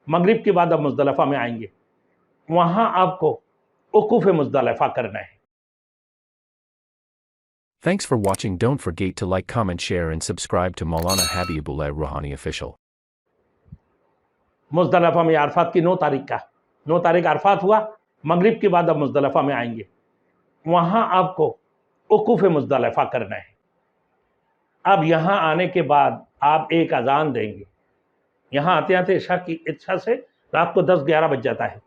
मगरिब के बाद आप मुज़दलिफ़ा में आएंगे, वहाँ आपको वक़ूफ़ मुज़दलिफ़ा करना है। Thanks for watching. Don't forget to like, comment, share and subscribe to Maulana Habibullah Rouhani Official. Muzdalifah में अरफ़ात की 9 तारीख अरफ़ात हुआ, मगरिब के बाद आप मुज़दलिफ़ा में आएंगे, वहाँ आपको वक़ूफ़ मुज़दलिफ़ा करना है। अब यहाँ आने के बाद आप एक अज़ान देंगे। यहाँ आते आते इशा से रात को 10-11 बज जाता है।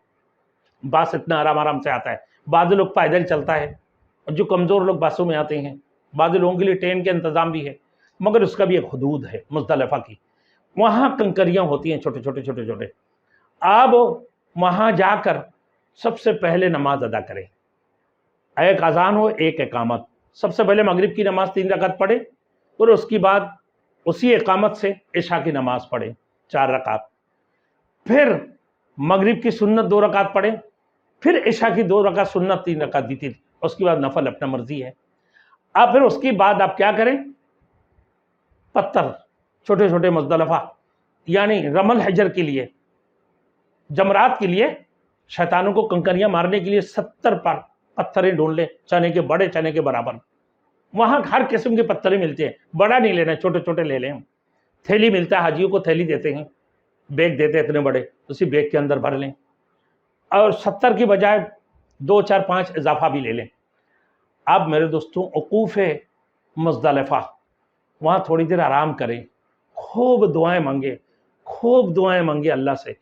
बस इतना आराम से आता है। बाद लोग पैदल चलता है, और जो कमज़ोर लोग बसों में आते हैं, बाद लोगों के लिए ट्रेन के इंतज़ाम भी है, मगर उसका भी एक हदूद है मुज़दलिफ़ा की। वहाँ कंकरियाँ होती हैं छोटे। आप वहाँ जाकर सबसे पहले नमाज अदा करें। एक अज़ान हो, एक इकामत। सबसे पहले मगरिब की नमाज 3 रकात पढ़े, और उसके बाद उसी इकामत से इशा की नमाज पढ़े 4 रकात। फिर मगरिब की सुन्नत 2 रकात पढ़े, फिर इशा की 2 रकात सुन्नत, 3 रकात वितर, उसके बाद नफल अपना मर्जी है। अब फिर उसके बाद आप क्या करें, पत्थर छोटे मुज़दलिफ़ा यानी रमल हजर के लिए, जमरात के लिए, शैतानों को कंकरियां मारने के लिए 70 पत्थरें ढूंढ लें, चने के बड़े चने के बराबर। वहाँ हर किस्म के पत्थरें मिलते हैं, बड़ा नहीं लेना, छोटे ले लें। थैली मिलता है, हाजियों को थैली देते हैं, बैग देते हैं इतने बड़े, उसी बैग के अंदर भर लें, और 70 की बजाय 2, 4, 5 इजाफा भी ले लें। अब मेरे दोस्तों, वक़ूफ़ मुज़दलिफ़ा, वहाँ थोड़ी देर आराम करें, खूब दुआएं मांगे अल्लाह से।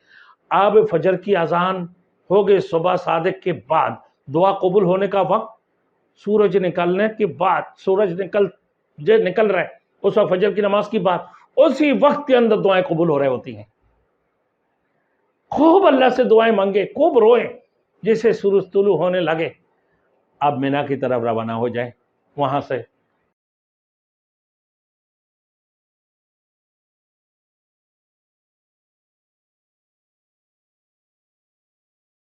अब फजर की अजान हो गई, सुबह सादिक के बाद दुआ कबूल होने का वक्त सूरज निकलने के बाद, सूरज निकल रहा है उस वक्त, फजर की नमाज की बात, उसी वक्त के अंदर दुआएं कबूल हो रही होती हैं। खूब अल्लाह से दुआएं मांगे, खूब रोए, जैसे सूरज तुलू होने लगे। अब मिना की तरफ रवाना हो जाए, वहां से